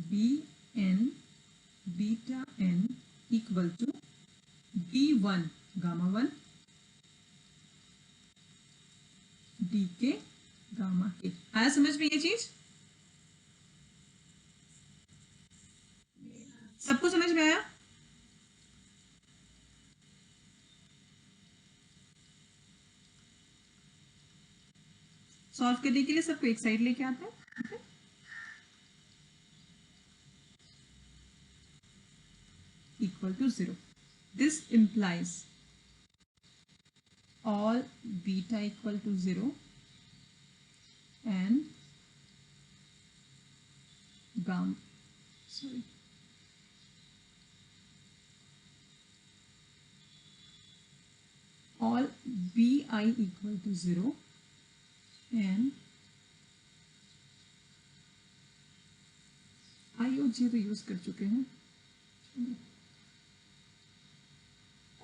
Bn beta n equal to B1 gamma 1 DK gamma k। आया समझ में ये चीज? सबको समझ में आया? सॉल्व करने के लिए सबको एक साइड लेके आते हैं। Equal to 0। This implies all beta equal to 0 and all bi equal to 0 and I और J तो यूज कर चुके हैं।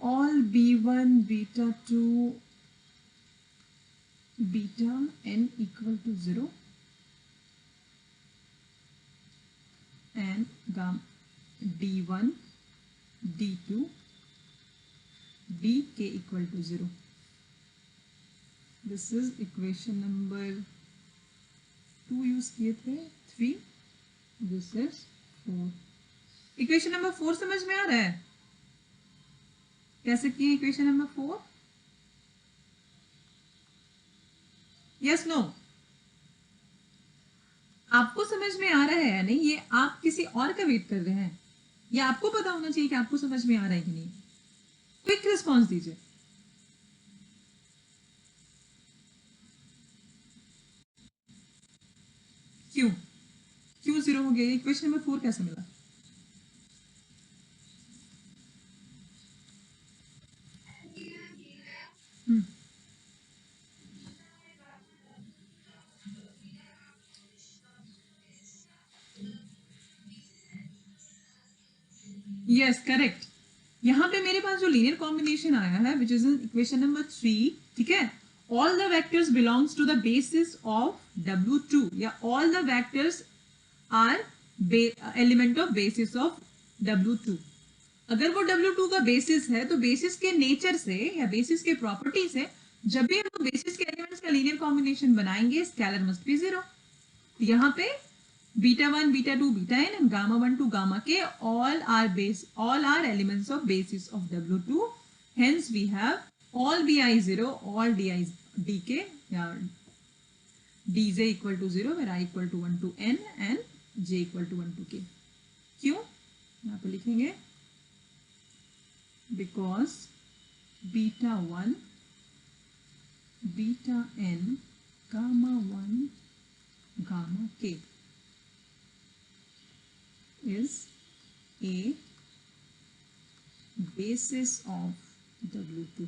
all b1 beta 2 beta n equal to 0 and d1 d2 dk equal to 0. This is equation number 2 use किए थे, 3, this is 4. Equation number 4 समझ में आ रहा है? कैसे किए इक्वेशन नंबर 4? Yes no? आपको समझ में आ रहा है या नहीं, ये आप किसी और का वेट कर रहे हैं, या आपको पता होना चाहिए कि आपको समझ में आ रहा है कि नहीं? क्विक रिस्पॉन्स दीजिए। क्यों 0 हो गया? इक्वेशन नंबर 4 कैसे मिला? Yes correct. यहाँ पे मेरे पास जो लीनियर कॉम्बिनेशन आया है which is in equation number 3, ठीक है, all the vectors belongs to the basis of W2 या all the vectors are element of basis of W2। अगर वो W2 का बेसिस है तो बेसिस के नेचर से या बेसिस के प्रॉपर्टी से जब भी हम बेसिस के एलिमेंट्स का लीनियर कॉम्बिनेशन बनाएंगे स्केलर मस्ट बी 0। यहाँ पे β1, β2, βn and gamma1 to gamma k all are elements of basis of W2. Hence we have all bi0, all dk, yeah, dj equal to 0 where I equal to 1 to n and j equal to 1 to k. क्यों? यहाँ पे लिखेंगे because β1, βn, gamma1, gamma k is a basis of W2.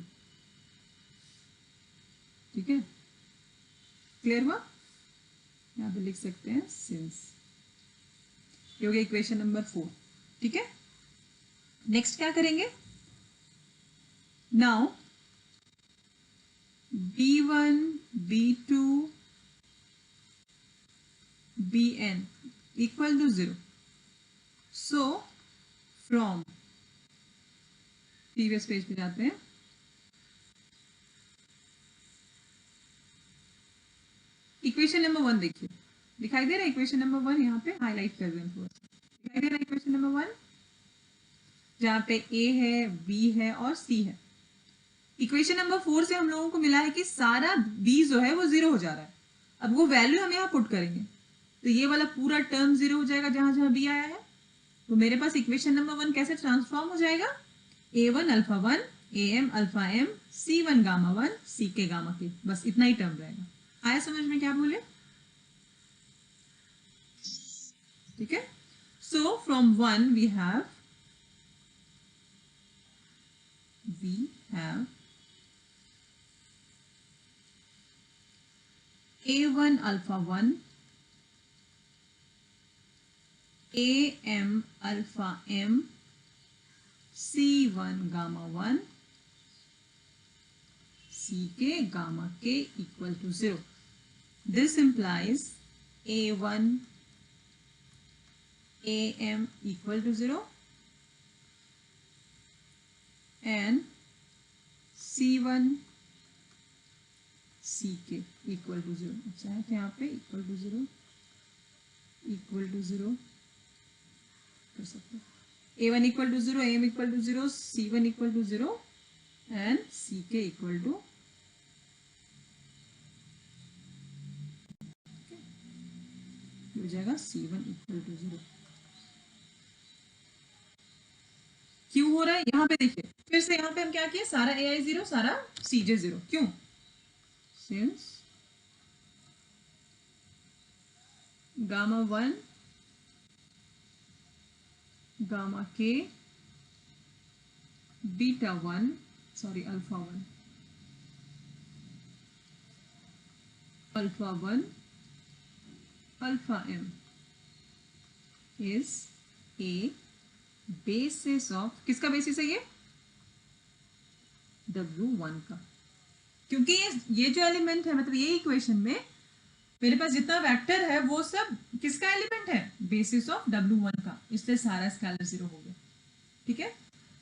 ठीक है, clear हुआ? यहाँ पे लिख सकते हैं सिंस। ये हो गया इक्वेशन नंबर 4। ठीक है, नेक्स्ट क्या करेंगे? Now B1, B2, Bn equal to 0. So from previous page पे जाते हैं। इक्वेशन नंबर 1 देखिए, दिखाई दे रहा है इक्वेशन नंबर 1, यहाँ पे हाईलाइट कर रहे हैं थोड़ा सा। दिखाई दे रहा है इक्वेशन नंबर 1 जहाँ पे A है, B है और C है। इक्वेशन नंबर 4 से हम लोगों को मिला है कि सारा B जो है वो 0 हो जा रहा है। अब वो वैल्यू हम यहाँ पुट करेंगे तो ये वाला पूरा टर्म 0 हो जाएगा जहां जहां B आया है। तो मेरे पास इक्वेशन नंबर 1 कैसे ट्रांसफॉर्म हो जाएगा? A1 alpha 1, AM alpha M, C1 gamma 1, CK gamma K, बस इतना ही टर्म रहेगा। आया समझ में क्या बोले? ठीक है, so from 1 we have A1 alpha 1, AM alpha M, C1 gamma 1, CK gamma K equal to 0. This implies A1 AM equal to 0 and C1 CK equal to 0. अच्छा है तो यहाँ पे equal to 0 कर सकते हैं। A1 equal to 0, AM equal to 0, C1 equal to 0 and CK equal to हो जाएगा C1 equal to 0। क्यों हो रहा है? यहाँ पे देखिए फिर से, यहाँ पे हम क्या किए? सारा AI 0, सारा CJ 0। क्यों? Since gamma 1, gamma K, beta 1, sorry alpha 1, alpha 1, alpha M is a basis of, किसका बेसिस है ये? W1 का। क्योंकि ये जो एलिमेंट है, मतलब ये इक्वेशन में मेरे पास जितना वेक्टर है वो सब किसका एलिमेंट है? बेसिस ऑफ W1 का, इसलिए सारा स्केलर 0 हो गया। ठीक है,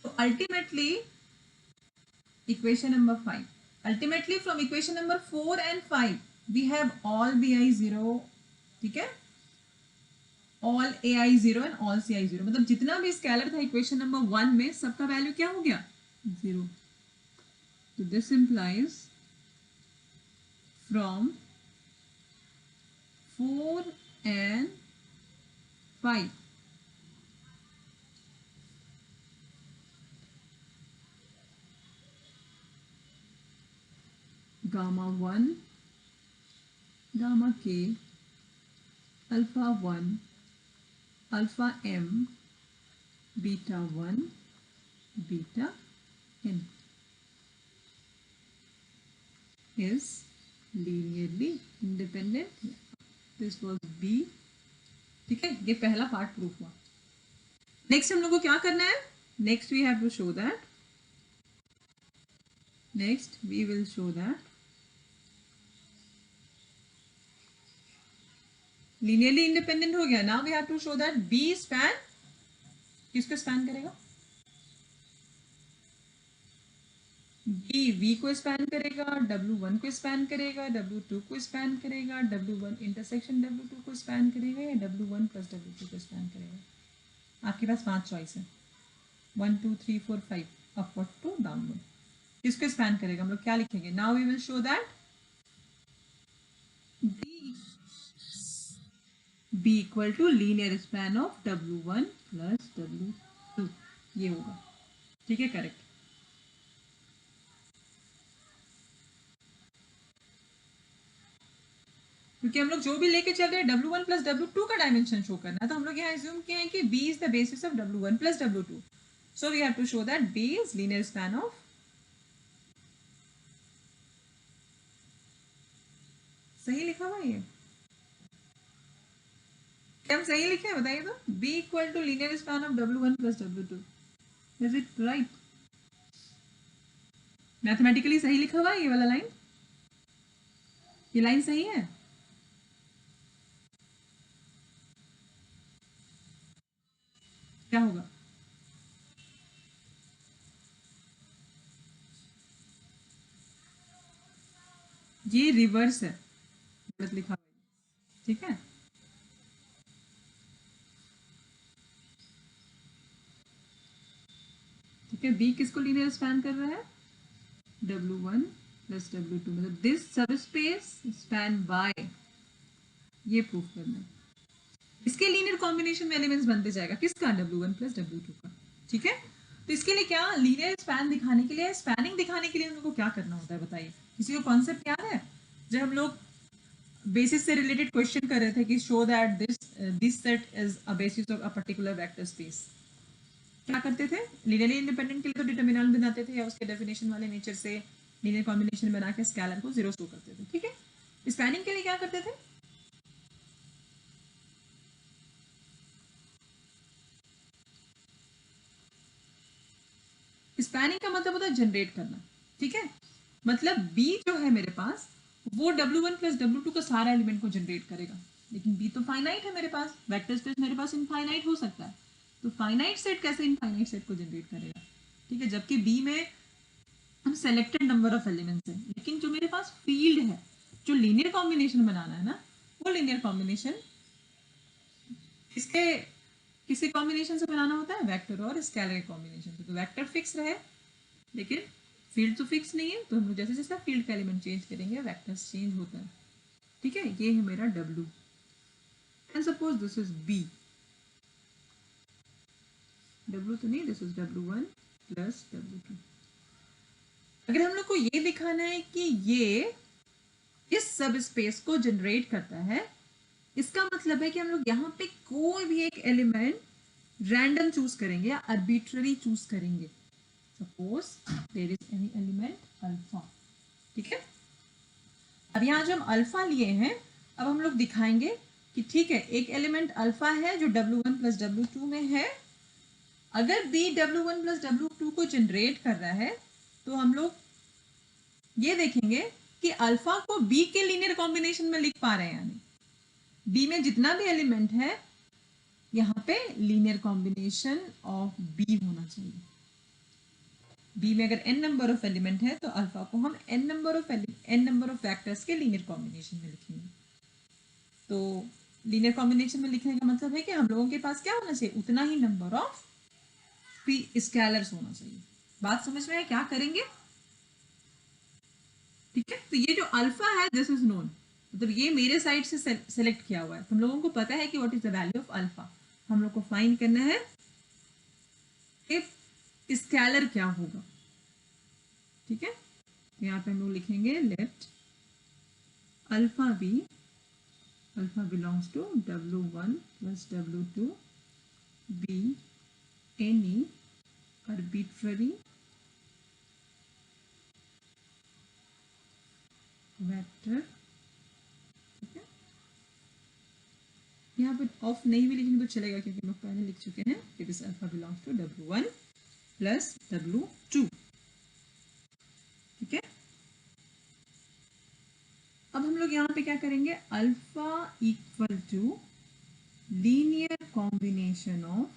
तो ultimately equation number 5, ultimately from equation number 4 and 5 we have all BI 0, ठीक है, all AI 0 and all CI 0, मतलब जितना भी स्केलर था इक्वेशन नंबर 1 में सबका वैल्यू क्या हो गया? 0। तो this implies from 4 and 5 gamma 1, gamma K, alpha 1, alpha M, beta 1, beta N is linearly independent. This was B। ठीक है, ये पहला पार्ट प्रूफ हुआ। नेक्स्ट हम लोग को क्या करना है? Next we have to show that, next we will show that linearly independent हो गया। Now we have to show that B span, किसको स्पैन करेगा? बी वी को स्पैन करेगा, W1 को स्पैन करेगा, W2 को स्पैन करेगा, W1 इंटरसेक्शन W2 को स्पैन करेगा, या W1 प्लस W2 को स्पैन करेगा। आपके पास 5 चॉइस है, 1 2 3 4 5, अपवर्ड टू डाउनवर्ड। किसको स्पैन करेगा? हम लोग क्या लिखेंगे? Now we will show that B equal to linear span of W1 plus W2, ये होगा। ठीक है, करेक्ट। क्योंकि हम लोग जो भी लेके चल रहे हैं W1 प्लस W2 का डायमेंशन शो करना है, तो हम लोग यहाँ एज्यूम किए हैं कि B is the basis of W1 plus W2, so we have to show that B is linear span of. सही लिखा हुआ ये? क्या हम सही लिखे हैं बताइए तो? B equal to linear span of W1 plus W2, is it right? Mathematically सही लिखा हुआ है ये वाला लाइन? ये लाइन सही है? क्या होगा? ये रिवर्स है, गलत लिखा हुआ है। ठीक है, ठीक है। बी किसको लीनियर स्पैन कर रहा है? W1 प्लस W2, मतलब दिस सब स्पेस स्पैन बाय, ये प्रूफ करना है। इसके लीनियर कॉम्बिनेशन में एलिमेंट्स बनते जाएगा, किसका? W1 प्लस W2 का। ठीक है, तो इसके लिए क्या, लीनियर स्पैन दिखाने के लिए, स्पैनिंग दिखाने के लिए हम लोग को क्या करना होता है बताइए? किसी को कॉन्सेप्ट याद है? जब हम लोग बेसिस से रिलेटेड क्वेश्चन कर रहे थे कि show that this set is a basis of a particular vector space, क्या करते थे? लीनियरली इंडिपेंडेंट के लिए तो डिटर्मिनेंट बनाते थे, या उसके डेफिनेशन वाले नेचर से लीनियर कॉम्बिनेशन बना के स्केलर को जीरो शो करते थे। ठीक है, स्पैनिंग के लिए क्या करते थे? स्पैनिंग का मतलब होता है जनरेट करना। ठीक है, मतलब बी जो है मेरे पास, वो W1 प्लस W2 का सारा एलिमेंट को जनरेट करेगा, लेकिन बी तो फाइनाइट है मेरे पास, वेक्टर स्पेस मेरे पास इनफाइनाइट हो सकता है, तो फाइनाइट सेट कैसे इनफाइनाइट सेट को जनरेट करेगा? ठीक है, जबकि बी में हम सेलेक्टेड नंबर ऑफ एलिमेंट्स है, लेकिन जो मेरे पास फील्ड है, जो लीनियर कॉम्बिनेशन बनाना है ना, वो लीनियर कॉम्बिनेशन इसके किसी कॉम्बिनेशन से बनाना होता है, वेक्टर और स्केलर कॉम्बिनेशन से। तो वेक्टर फिक्स रहे, लेकिन फील्ड तो फिक्स नहीं है, तो हम लोग जैसे जैसे फील्ड का एलिमेंट चेंज करेंगे वेक्टर्स चेंज होता है। ठीक है, ये है मेरा W, and suppose this is B। W तो नहीं, this is W1 plus W2। अगर हम लोग को ये दिखाना है कि ये इस सब स्पेस को जनरेट करता है, इसका मतलब है कि हम लोग यहाँ पे कोई भी एक एलिमेंट रैंडम चूज करेंगे या आर्बिट्ररी चूज करेंगे। Suppose there is any element alpha. ठीक है, अब यहाँ जो हम अल्फा लिए हैं, अब हम लोग दिखाएंगे कि ठीक है, एक एलिमेंट अल्फा है जो W1 प्लस W2 में है। अगर B W1 प्लस W2 को जनरेट कर रहा है, तो हम लोग ये देखेंगे कि अल्फा को B के लीनियर कॉम्बिनेशन में लिख पा रहे हैं, यानी B में जितना भी एलिमेंट है, यहाँ पे लीनियर कॉम्बिनेशन ऑफ B होना चाहिए। B में अगर n नंबर ऑफ एलिमेंट है, तो अल्फा को हम n नंबर ऑफ वेक्टर्स के लीनियर कॉम्बिनेशन में लिखेंगे। तो लीनियर कॉम्बिनेशन में लिखने का मतलब है कि हम लोगों के पास क्या होना चाहिए? उतना ही नंबर ऑफ स्केलर्स होना चाहिए। बात समझ में है? क्या करेंगे? ठीक है, तो ये जो अल्फा है दिस इज नोन, मतलब ये मेरे साइड से सेलेक्ट किया हुआ है, तुम लोगों को पता है कि what is the value of alpha. हम लोग को फाइंड करना है कि स्केलर क्या होगा। ठीक है, तो यहाँ पे हम लोग लिखेंगे let alpha be, alpha belongs to W1 plus W2 be any arbitrary vector। ठीक है, यहाँ पे ऑफ नहीं भी लिखेंगे तो चलेगा, क्योंकि हम लोग पहले लिख चुके हैं कि this alpha belongs to W1 plus W2। ठीक है, अब हम लोग यहाँ पे क्या करेंगे? Alpha equal to linear combination of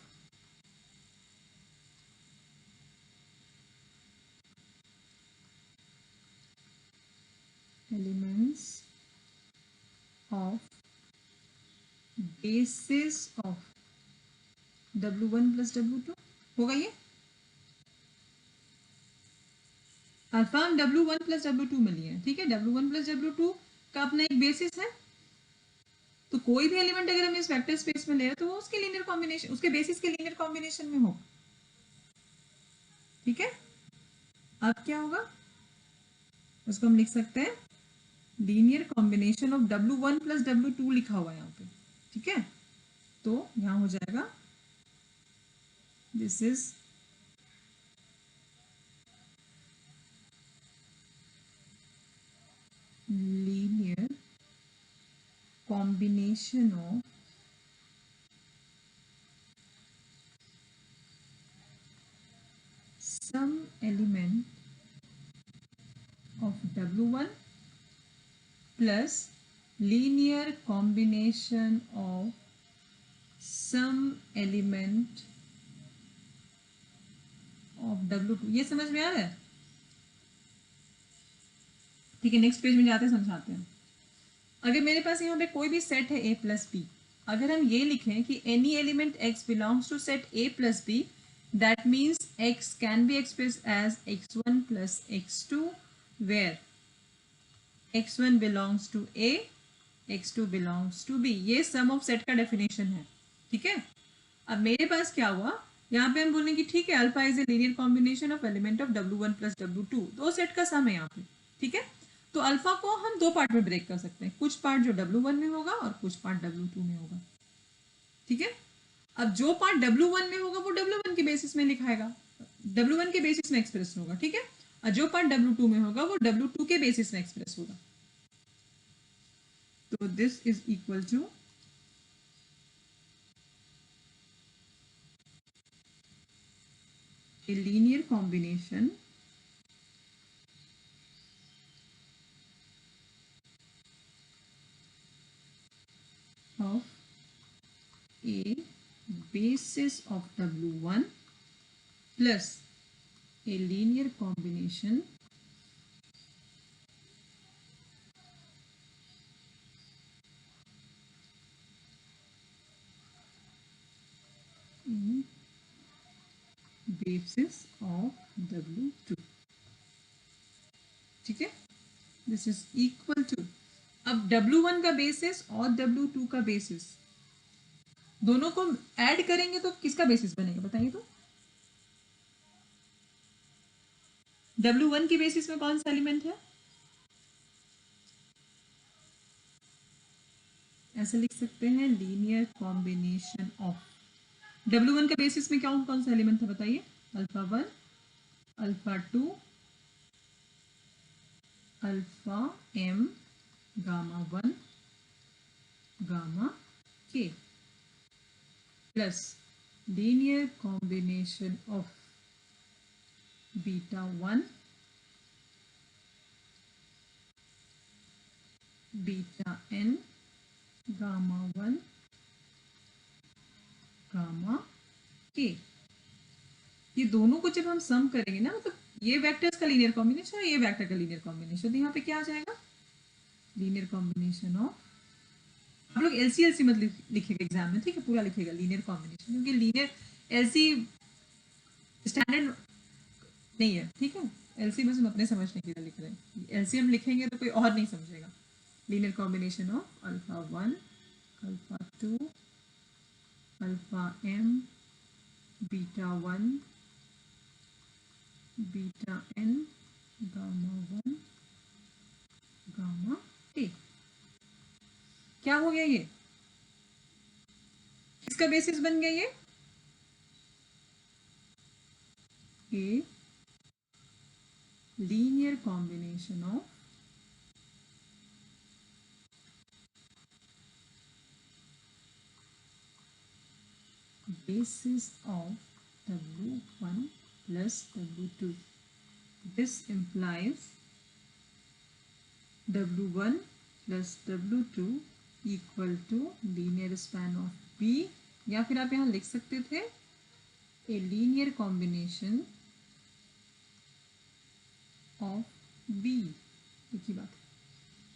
elements of basis of W1 plus W2 होगा ये। अल्फा हम W1 प्लस W2 में लिए हैं, ठीक है। W1 प्लस W2 का अपना एक बेसिस है, तो कोई भी एलिमेंट अगर हम इस वेक्टर स्पेस में ले रहे हैं तो वो उसके लीनियर कॉम्बिनेशन, उसके बेसिस के लीनियर कॉम्बिनेशन में होगा, ठीक है। अब क्या होगा, उसको हम लिख सकते हैं linear combination of W1 plus W2 लिखा हुआ है यहाँ पे, ठीक है। तो यहाँ हो जाएगा this is linear combination of some element of W1 plus linear combination of some element of W2। ये समझ में आ रहा है, ठीक है। नेक्स्ट पेज में जाते हैं, समझाते हैं। अगर मेरे पास यहाँ पे कोई भी सेट है A प्लस बी, अगर हम ये लिखें कि any element X belongs to set A plus B, that means X can be express as X1 plus X2 where X1 belongs to A, X2 belongs to B। ये sum of set का definition है, ठीक है। अब मेरे पास क्या हुआ, यहाँ पे हम बोलेंगे कि ठीक है alpha is a linear combination of element of W1 plus W2, दो सेट का सम है यहाँ पे, ठीक है। तो अल्फा को हम दो पार्ट में ब्रेक कर सकते हैं, कुछ पार्ट जो W1 में होगा और कुछ पार्ट W2 में होगा, ठीक है। अब जो पार्ट W1 में होगा वो W1 के बेसिस में लिखाएगा, W1 के बेसिस में एक्सप्रेस होगा, ठीक है। और जो पार्ट W2 में होगा वो W2 के बेसिस में एक्सप्रेस होगा। तो this is equal to a linear combination of a basis of W1 plus a linear combination in basis of W2, ठीक है। दिस इज इक्वल टू, अब W1 का बेसिस और W2 का बेसिस दोनों को ऐड करेंगे तो किसका बेसिस बनेगा बताइए। तो W1 के बेसिस में कौन सा एलिमेंट है, ऐसे लिख सकते हैं लीनियर कॉम्बिनेशन ऑफ W1 के बेसिस में कौन कौन सा एलिमेंट है बताइए। Alpha 1, alpha 2, alpha m, gamma 1, gamma k plus linear combination of beta 1, beta n, gamma 1, gamma k। ये दोनों को जब हम सम करेंगे ना, मतलब ये वेक्टर्स का लीनियर कॉम्बिनेशन और ये वेक्टर का लीनियर कॉम्बिनेशन, तो यहाँ पे क्या आ जाएगा, लीनियर कॉम्बिनेशन ऑफ, आप लोग LC मत लिखिएगा एग्जाम में, ठीक है, पूरा लिखिएगा लीनियर कॉम्बिनेशन, क्योंकि लीनियर LC स्टैंडर्ड नहीं है, ठीक है। LC बस हम अपने समझने के लिए लिख रहे हैं, LC हम लिखेंगे तो कोई और नहीं समझेगा। Linear combination of alpha 1, alpha 2, alpha m, beta 1, beta n, gamma 1, gamma k। क्या हो गया, ये किसका बेसिस बन गया, ये a linear combination of basis of W1 plus W2। This implies W1 plus W2 equal to linear span of B, या फिर आप यहाँ लिख सकते थे a linear combination of B, एक ही बात है।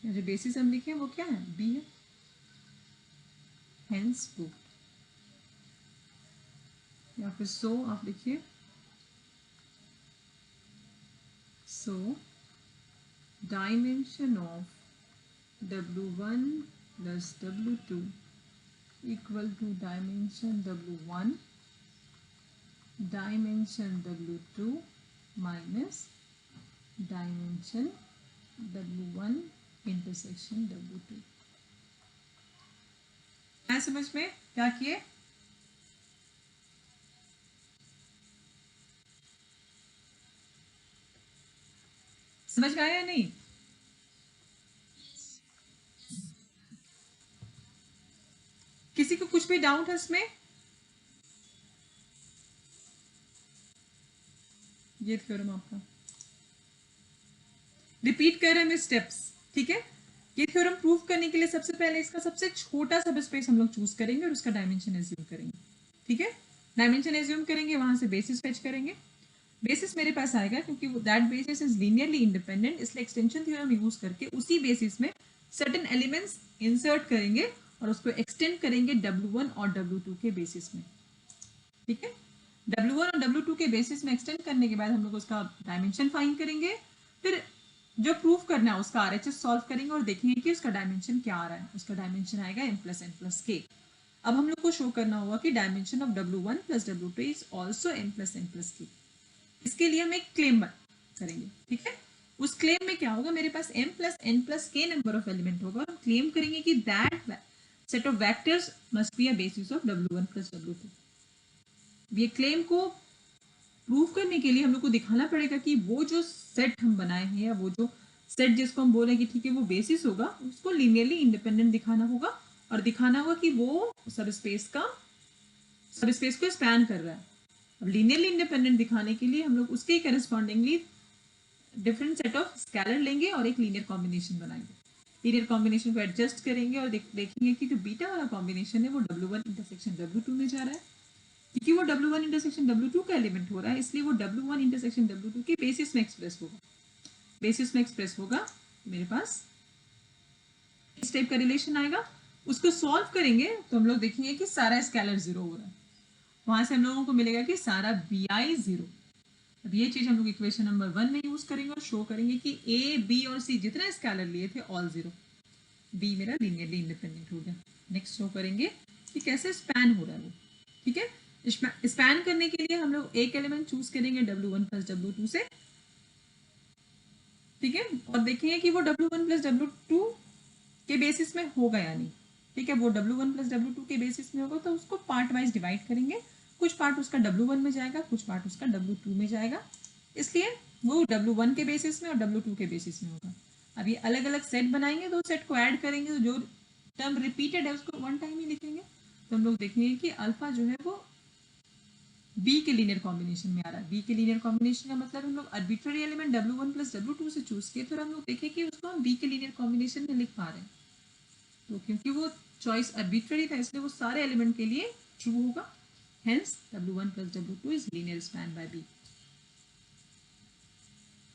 जो बेसिस हम लिखे हैं वो क्या है, बी है, हेंस प्रूव्ड। या फिर सो आप लिखिए, so dimension of W1 plus W2 equal to dimension W1 dimension W2 minus dimension W1 intersection W2। क्या समझ में, क्या किए? समझ में आया या नहीं? किसी को कुछ भी डाउट है इसमें? ये थ्योरम आपका रिपीट कर रहे हैं स्टेप्स, ठीक है। ये थ्योरम प्रूव करने के लिए सबसे पहले इसका सबसे छोटा सब स्पेस हम लोग चूज करेंगे और उसका डायमेंशन एज्यूम करेंगे, ठीक है। डायमेंशन एज्यूम करेंगे, वहां से बेसिस फेच करेंगे। बेसिस मेरे पास आएगा क्योंकि that basis is linearly independent, इसलिए एक्सटेंशन थ्योरम यूज करके उसी बेसिस में सर्टेन एलिमेंट्स इंसर्ट करेंगे और उसको एक्सटेंड करेंगे W1 और W2 के बेसिस में, ठीक है। W1 और W2 के बेसिस में एक्सटेंड करने के बाद हम लोग उसका डायमेंशन फाइंड करेंगे, फिर जो प्रूफ करना है उसका RHS सॉल्व करेंगे और देखेंगे कि उसका डायमेंशन क्या आ रहा है। उसका डायमेंशन आएगा m+n+k। अब हम लोग को शो करना होगा कि dimension of W1 + W2 is also m+n+k। इसके लिए हम एक क्लेम करेंगे, ठीक है। उस क्लेम में क्या होगा, मेरे पास m+n+k नंबर ऑफ एलिमेंट होगा और हम क्लेम करेंगे कि that set of vectors must be a basis of W1 + W2। ये क्लेम को प्रूव करने के लिए हम लोग को दिखाना पड़ेगा कि वो जो सेट हम बनाए हैं या वो जो सेट जिसको हम बोल रहे हैं कि ठीक है वो बेसिस होगा, उसको लीनियरली इंडिपेंडेंट दिखाना होगा और दिखाना होगा कि वो सब स्पेस को स्पैन कर रहा है। अब लीनियरली इंडिपेंडेंट दिखाने के लिए हम लोग उसके correspondingly different set of scalar लेंगे और एक लीनियर कॉम्बिनेशन बनाएंगे। लीनियर कॉम्बिनेशन को एडजस्ट करेंगे और देखेंगे कि जो बीटा वाला कॉम्बिनेशन है वो W1 इंटरसेक्शन W2 में जा रहा है। क्योंकि वो W1 इंटरसेक्शन W2 का एलिमेंट हो रहा है, इसलिए वो W1 इंटरसेक्शन W2 के बेसिस में एक्सप्रेस होगा। बेसिस में एक्सप्रेस होगा, मेरे पास इस टाइप का रिलेशन आएगा। उसको सॉल्व करेंगे तो हम लोग देखेंगे कि सारा स्केलर 0 हो रहा है। वहां से हम लोगों को मिलेगा कि सारा BI 0। अब ये चीज हम लोग इक्वेशन नंबर 1 में यूज करेंगे और शो करेंगे कि A, B और C जितना स्केलर लिए थे ऑल 0। B मेरा लीनियरली इंडिपेंडेंट हो गया। नेक्स्ट शो करेंगे कि कैसे स्पैन हो रहा है वो, ठीक है। स्पैन करने के लिए हम लोग एक एलिमेंट चूज करेंगे W1 + W2 से, ठीक है, और देखेंगे कि वो W1 + W2 के बेसिस में होगा या नहीं, ठीक है। वो W1 + W2 के बेसिस में होगा तो उसको पार्ट वाइज डिवाइड करेंगे। कुछ पार्ट उसका W1 में जाएगा, कुछ पार्ट उसका W2 में जाएगा, इसलिए वो W1 के बेसिस में और W2 के बेसिस में होगा। अब ये अलग अलग सेट बनाएंगे, दो सेट को ऐड करेंगे तो जो टर्म रिपीटेड है उसको वन टाइम ही लिखेंगे। तो हम लोग देखेंगे कि अल्फा जो है वो B के लीनियर कॉम्बिनेशन में आ रहा है। B के लीनियर कॉम्बिनेशन का मतलब हम लोग आर्बिट्ररी एलिमेंट W1 + W2 से चूज किए, फिर हम लोग देखें कि उसको हम B के लीनियर कॉम्बिनेशन में लिख पा रहे हैं। तो क्योंकि वो चॉइस आर्बिट्ररी था इसलिए वो सारे एलिमेंट के लिए ट्रू होगा। Hence W1 + W2 is linear span by B,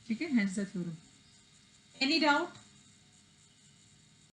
ठीक है। Hence the theorem. Any doubt?